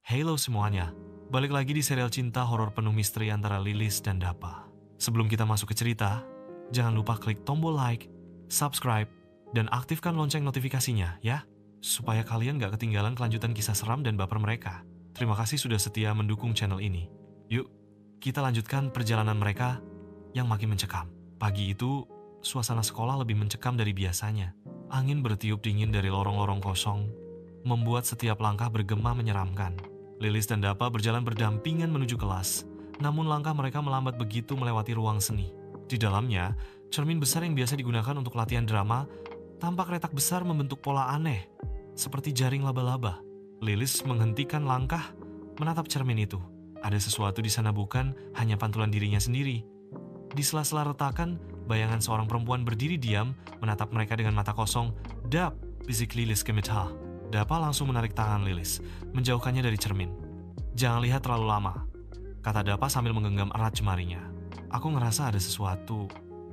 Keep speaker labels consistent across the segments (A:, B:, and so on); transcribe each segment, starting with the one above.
A: Halo semuanya, balik lagi di serial cinta horor penuh misteri antara Lilis dan Dapa. Sebelum kita masuk ke cerita, jangan lupa klik tombol like, subscribe, dan aktifkan lonceng notifikasinya ya, supaya kalian gak ketinggalan kelanjutan kisah seram dan baper mereka. Terima kasih sudah setia mendukung channel ini. Yuk, kita lanjutkan perjalanan mereka yang makin mencekam. Pagi itu, suasana sekolah lebih mencekam dari biasanya. Angin bertiup dingin dari lorong-lorong kosong, membuat setiap langkah bergema menyeramkan. Lilis dan Dapa berjalan berdampingan menuju kelas, namun langkah mereka melambat begitu melewati ruang seni. Di dalamnya, cermin besar yang biasa digunakan untuk latihan drama, tampak retak besar membentuk pola aneh, seperti jaring laba-laba. Lilis menghentikan langkah, menatap cermin itu. Ada sesuatu di sana, bukan hanya pantulan dirinya sendiri. Di sela-sela retakan, bayangan seorang perempuan berdiri diam, menatap mereka dengan mata kosong. "Dap," bisik Lilis ke Mitha. Dapa langsung menarik tangan Lilis, menjauhkannya dari cermin. "Jangan lihat terlalu lama," kata Dapa sambil menggenggam erat jemarinya. "Aku ngerasa ada sesuatu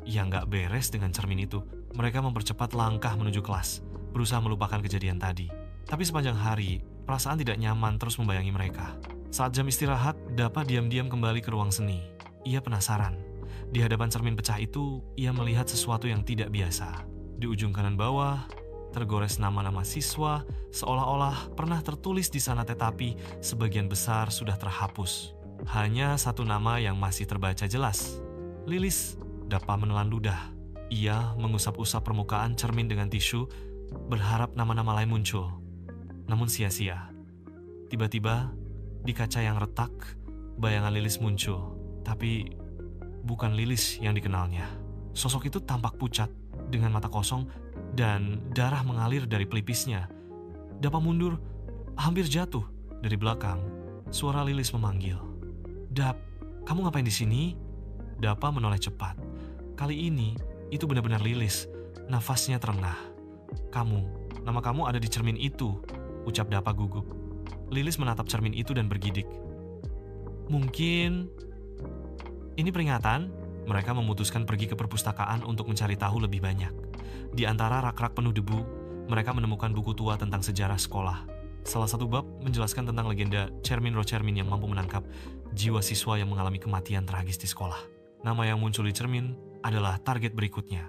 A: yang gak beres dengan cermin itu." Mereka mempercepat langkah menuju kelas, berusaha melupakan kejadian tadi. Tapi sepanjang hari, perasaan tidak nyaman terus membayangi mereka. Saat jam istirahat, Dapa diam-diam kembali ke ruang seni. Ia penasaran. Di hadapan cermin pecah itu, ia melihat sesuatu yang tidak biasa. Di ujung kanan bawah, tergores nama-nama siswa, seolah-olah pernah tertulis di sana, tetapi sebagian besar sudah terhapus. Hanya satu nama yang masih terbaca jelas. Lilis. Dapa menelan ludah. Ia mengusap-usap permukaan cermin dengan tisu, berharap nama-nama lain muncul. Namun sia-sia. Tiba-tiba, di kaca yang retak, bayangan Lilis muncul. Tapi bukan Lilis yang dikenalnya. Sosok itu tampak pucat, dengan mata kosong, dan darah mengalir dari pelipisnya. Dapa mundur, hampir jatuh. Dari belakang, suara Lilis memanggil. "Dap, kamu ngapain di sini?" Dapa menoleh cepat. Kali ini, itu benar-benar Lilis. Nafasnya terengah. Nama kamu ada di cermin itu," ucap Dapa gugup. Lilis menatap cermin itu dan bergidik. "Mungkin ini peringatan." Mereka memutuskan pergi ke perpustakaan untuk mencari tahu lebih banyak. Di antara rak-rak penuh debu, mereka menemukan buku tua tentang sejarah sekolah. Salah satu bab menjelaskan tentang legenda Cermin Roh Cermin yang mampu menangkap jiwa siswa yang mengalami kematian tragis di sekolah. Nama yang muncul di cermin adalah target berikutnya.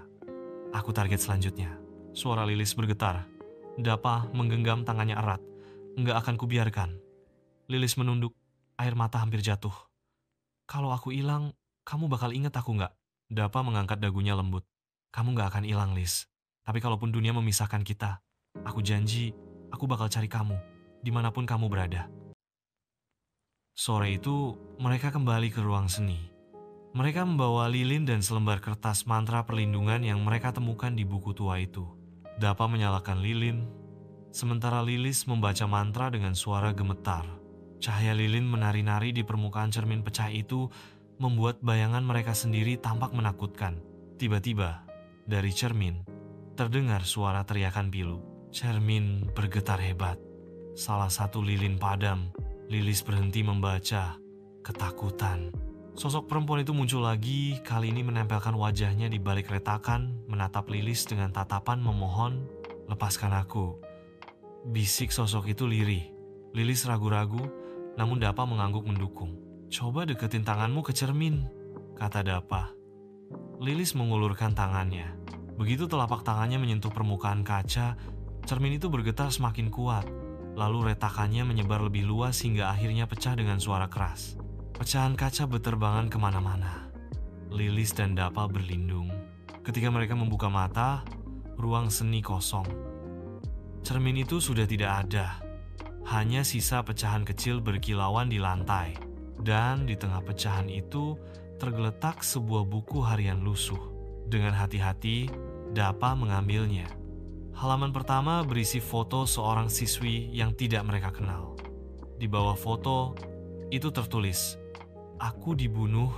A: "Aku target selanjutnya." Suara Lilis bergetar. Dapa menggenggam tangannya erat. "Nggak akan kubiarkan." Lilis menunduk, air mata hampir jatuh. "Kalau aku hilang, kamu bakal inget aku nggak?" Dapa mengangkat dagunya lembut. "Kamu nggak akan hilang, Lis. Tapi kalaupun dunia memisahkan kita, aku janji aku bakal cari kamu, dimanapun kamu berada." Sore itu, mereka kembali ke ruang seni. Mereka membawa lilin dan selembar kertas mantra perlindungan yang mereka temukan di buku tua itu. Dapa menyalakan lilin, sementara Lilis membaca mantra dengan suara gemetar. Cahaya lilin menari-nari di permukaan cermin pecah itu, membuat bayangan mereka sendiri tampak menakutkan. Tiba-tiba, dari cermin, terdengar suara teriakan pilu. Cermin bergetar hebat. Salah satu lilin padam. Lilis berhenti membaca. Ketakutan. Sosok perempuan itu muncul lagi, kali ini menempelkan wajahnya di balik retakan, menatap Lilis dengan tatapan memohon, "Lepaskan aku." Bisik sosok itu lirih. Lilis ragu-ragu, namun Dapa mengangguk mendukung. "Coba deketin tanganmu ke cermin," kata Dapa. Lilis mengulurkan tangannya. Begitu telapak tangannya menyentuh permukaan kaca, cermin itu bergetar semakin kuat. Lalu retakannya menyebar lebih luas hingga akhirnya pecah dengan suara keras. Pecahan kaca berterbangan kemana-mana. Lilis dan Dapa berlindung. Ketika mereka membuka mata, ruang seni kosong. Cermin itu sudah tidak ada. Hanya sisa pecahan kecil berkilauan di lantai. Dan di tengah pecahan itu tergeletak sebuah buku harian lusuh. Dengan hati-hati, Dapa mengambilnya. Halaman pertama berisi foto seorang siswi yang tidak mereka kenal. Di bawah foto itu tertulis, "Aku dibunuh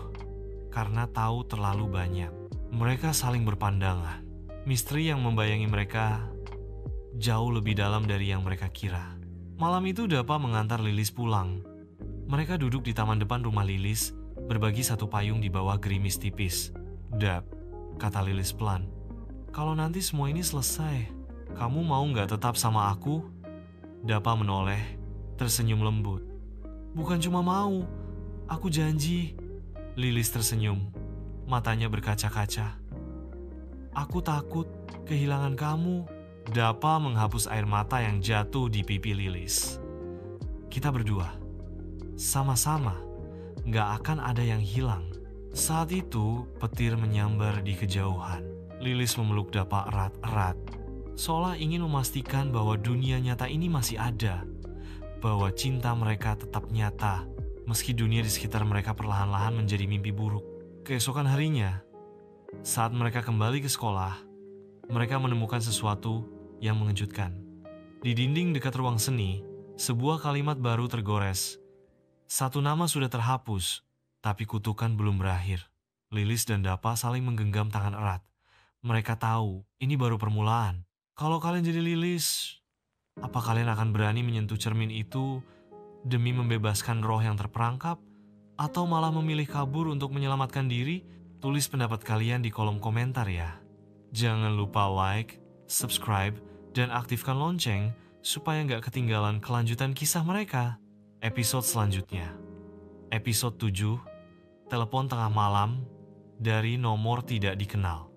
A: karena tahu terlalu banyak." Mereka saling berpandangan. Misteri yang membayangi mereka jauh lebih dalam dari yang mereka kira. Malam itu Dapa mengantar Lilis pulang. Mereka duduk di taman depan rumah Lilis, berbagi satu payung di bawah gerimis tipis. "Dap," kata Lilis pelan, "kalau nanti semua ini selesai, kamu mau nggak tetap sama aku?" Dapa menoleh, tersenyum lembut. Bukan cuma mau, aku janji. Lilis tersenyum, matanya berkaca-kaca. Aku takut kehilangan kamu. Dapa menghapus air mata yang jatuh di pipi Lilis. Kita berdua, sama-sama, gak akan ada yang hilang. Saat itu, petir menyambar di kejauhan. Lilis memeluk Dapa erat-erat, seolah ingin memastikan bahwa dunia nyata ini masih ada, bahwa cinta mereka tetap nyata, meski dunia di sekitar mereka perlahan-lahan menjadi mimpi buruk. Keesokan harinya, saat mereka kembali ke sekolah, mereka menemukan sesuatu yang mengejutkan. Di dinding dekat ruang seni, sebuah kalimat baru tergores. Satu nama sudah terhapus, tapi kutukan belum berakhir. Lilis dan Dapa saling menggenggam tangan erat. Mereka tahu ini baru permulaan. Kalau kalian jadi Lilis, apa kalian akan berani menyentuh cermin itu demi membebaskan roh yang terperangkap? Atau malah memilih kabur untuk menyelamatkan diri? Tulis pendapat kalian di kolom komentar ya. Jangan lupa like, subscribe, dan aktifkan lonceng supaya nggak ketinggalan kelanjutan kisah mereka. Episode selanjutnya. Episode 7, Telepon Tengah Malam dari Nomor Tidak Dikenal.